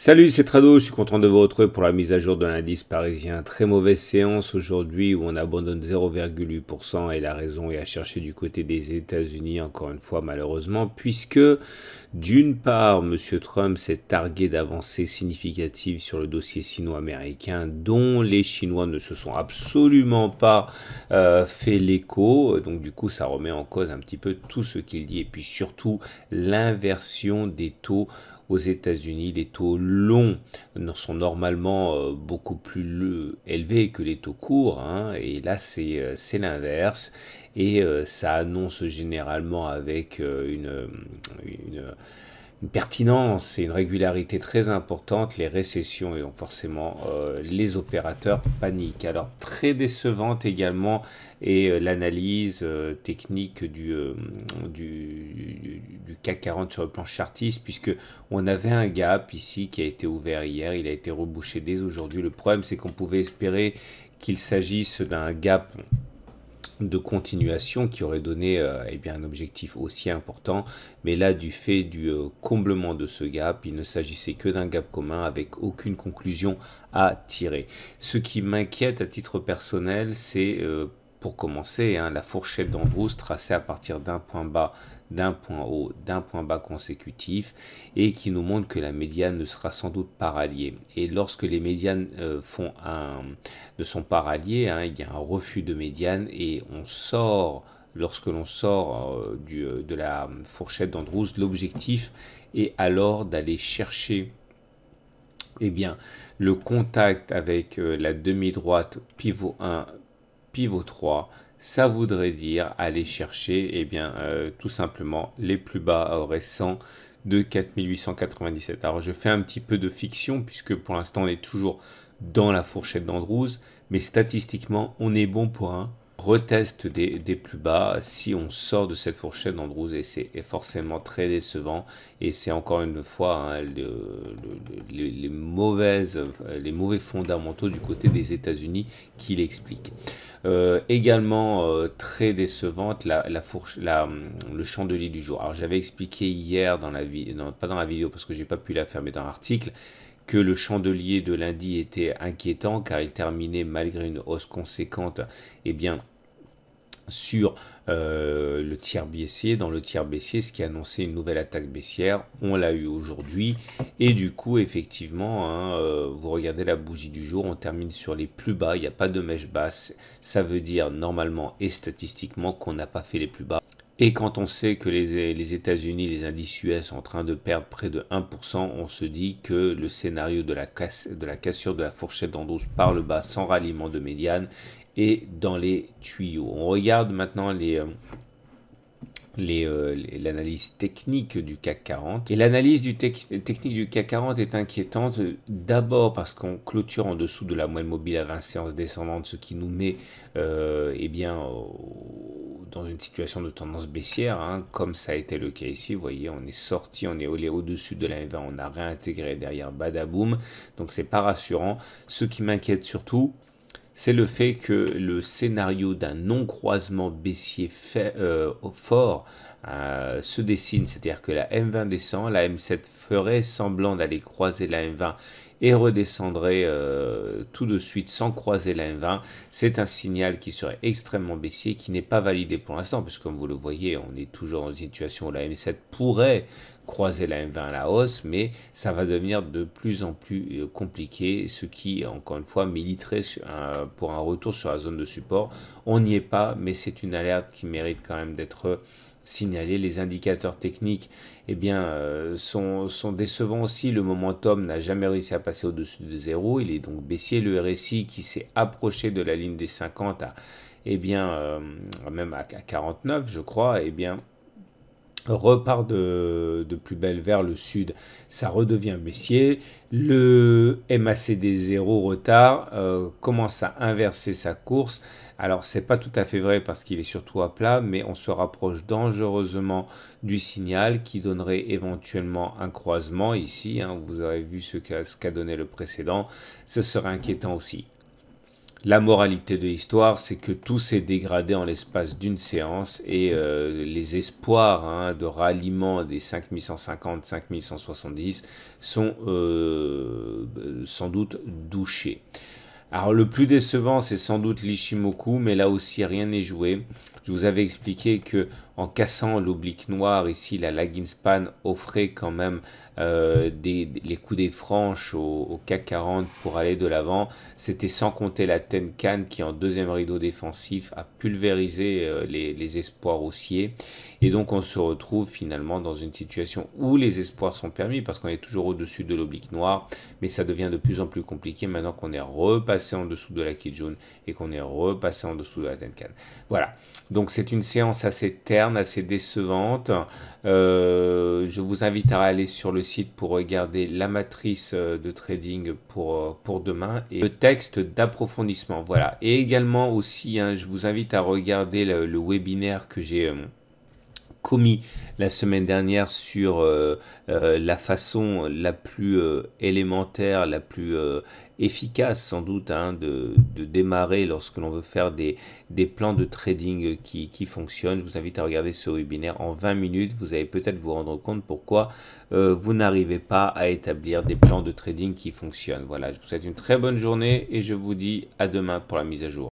Salut, c'est Trado, je suis content de vous retrouver pour la mise à jour de l'indice parisien. Très mauvaise séance aujourd'hui où on abandonne 0,8% et la raison est à chercher du côté des États-Unis, encore une fois malheureusement, puisque d'une part, M. Trump s'est targué d'avancées significatives sur le dossier sino-américain dont les Chinois ne se sont absolument pas fait l'écho. Donc du coup, ça remet en cause un petit peu tout ce qu'il dit et puis surtout l'inversion des taux aux États-Unis. Les taux longs sont normalement beaucoup plus élevés que les taux courts, hein, et là c'est l'inverse. Et ça annonce généralement avec une pertinence et une régularité très importante les récessions, et donc forcément les opérateurs paniquent. Alors très décevante également est l'analyse technique du CAC 40 sur le plan chartiste, puisque on avait un gap ici qui a été ouvert hier, il a été rebouché dès aujourd'hui. Le problème c'est qu'on pouvait espérer qu'il s'agisse d'un gap de continuation qui aurait donné un objectif aussi important, mais là du fait du comblement de ce gap, il ne s'agissait que d'un gap commun avec aucune conclusion à tirer. Ce qui m'inquiète à titre personnel, c'est pour commencer, hein, la fourchette d'Andrews tracée à partir d'un point bas, d'un point haut, d'un point bas consécutif, et qui nous montre que la médiane ne sera sans doute pas ralliée. Et lorsque les médianes ne sont pas ralliées, hein, il y a un refus de médiane et on sort. Lorsque l'on sort de la fourchette d'Andrews, l'objectif est alors d'aller chercher le contact avec la demi-droite pivot 1, pivot 3, ça voudrait dire aller chercher tout simplement les plus bas récents de 4897. Alors je fais un petit peu de fiction puisque pour l'instant on est toujours dans la fourchette d'Andrews, mais statistiquement on est bon pour un retest des plus bas si on sort de cette fourchette d'Andrews, et c'est forcément très décevant, et c'est encore une fois hein, les mauvais fondamentaux du côté des États-Unis qui l'expliquent. Également très décevante le chandelier du jour. Alors j'avais expliqué hier pas dans la vidéo parce que j'ai pas pu la faire, mais dans l'article, que le chandelier de lundi était inquiétant car il terminait malgré une hausse conséquente sur le tiers baissier. Dans le tiers baissier, ce qui annonçait une nouvelle attaque baissière, on l'a eu aujourd'hui, et du coup effectivement hein, vous regardez la bougie du jour, on termine sur les plus bas, il n'y a pas de mèche basse, ça veut dire normalement et statistiquement qu'on n'a pas fait les plus bas. Et quand on sait que les États-Unis, les indices US sont en train de perdre près de 1%, on se dit que le scénario de la cassure de la fourchette d'Andrews par le bas sans ralliement de médiane est dans les tuyaux. On regarde maintenant l'analyse technique du CAC 40. Et l'analyse technique du CAC 40 est inquiétante, d'abord parce qu'on clôture en dessous de la moyenne mobile à 20 séances descendantes, ce qui nous met dans une situation de tendance baissière, hein, comme ça a été le cas ici. Vous voyez, on est sorti, on est au-dessus de la M20, on a réintégré derrière, badaboum, donc c'est pas rassurant. Ce qui m'inquiète surtout, c'est le fait que le scénario d'un non-croisement baissier fort se dessine, c'est-à-dire que la M20 descend, la M7 ferait semblant d'aller croiser la M20 et redescendrait tout de suite sans croiser la M20. C'est un signal qui serait extrêmement baissier, qui n'est pas validé pour l'instant, puisque comme vous le voyez, on est toujours dans une situation où la M7 pourrait croiser la M20 à la hausse, mais ça va devenir de plus en plus compliqué, ce qui, encore une fois, militerait pour un retour sur la zone de support. On n'y est pas, mais c'est une alerte qui mérite quand même d'être signalée. Les indicateurs techniques sont décevants aussi. Le momentum n'a jamais réussi à passer au-dessus de 0, il est donc baissier. Le RSI qui s'est approché de la ligne des 50 même à 49 je crois, repart de plus belle vers le sud, ça redevient baissier. Le MACD 0 retard commence à inverser sa course. Alors c'est pas tout à fait vrai parce qu'il est surtout à plat, mais on se rapproche dangereusement du signal qui donnerait éventuellement un croisement ici, hein, vous avez vu ce qu'a donné le précédent, ce serait inquiétant aussi. La moralité de l'histoire, c'est que tout s'est dégradé en l'espace d'une séance et les espoirs de ralliement des 5150, 5170 sont sans doute douchés. Alors le plus décevant, c'est sans doute l'Ishimoku, mais là aussi rien n'est joué. Je vous avais expliqué que en cassant l'oblique noire, ici la lagging span offrait quand même les coups des franches au CAC 40 pour aller de l'avant. C'était sans compter la Tenkan qui en deuxième rideau défensif a pulvérisé les espoirs haussiers. Et donc on se retrouve finalement dans une situation où les espoirs sont permis parce qu'on est toujours au-dessus de l'oblique noire, mais ça devient de plus en plus compliqué maintenant qu'on est repassé en dessous de la Kijun et qu'on est repassé en dessous de la Tenkan. Voilà, donc c'est une séance assez terne, assez décevante. Je vous invite à aller sur le site pour regarder la matrice de trading pour demain et le texte d'approfondissement. Voilà, et également aussi, je vous invite à regarder le webinaire que j'ai commis la semaine dernière sur la façon la plus élémentaire, la plus efficace sans doute de démarrer lorsque l'on veut faire des plans de trading qui fonctionnent. Je vous invite à regarder ce webinaire en 20 minutes. Vous allez peut-être vous rendre compte pourquoi vous n'arrivez pas à établir des plans de trading qui fonctionnent. Voilà, je vous souhaite une très bonne journée et je vous dis à demain pour la mise à jour.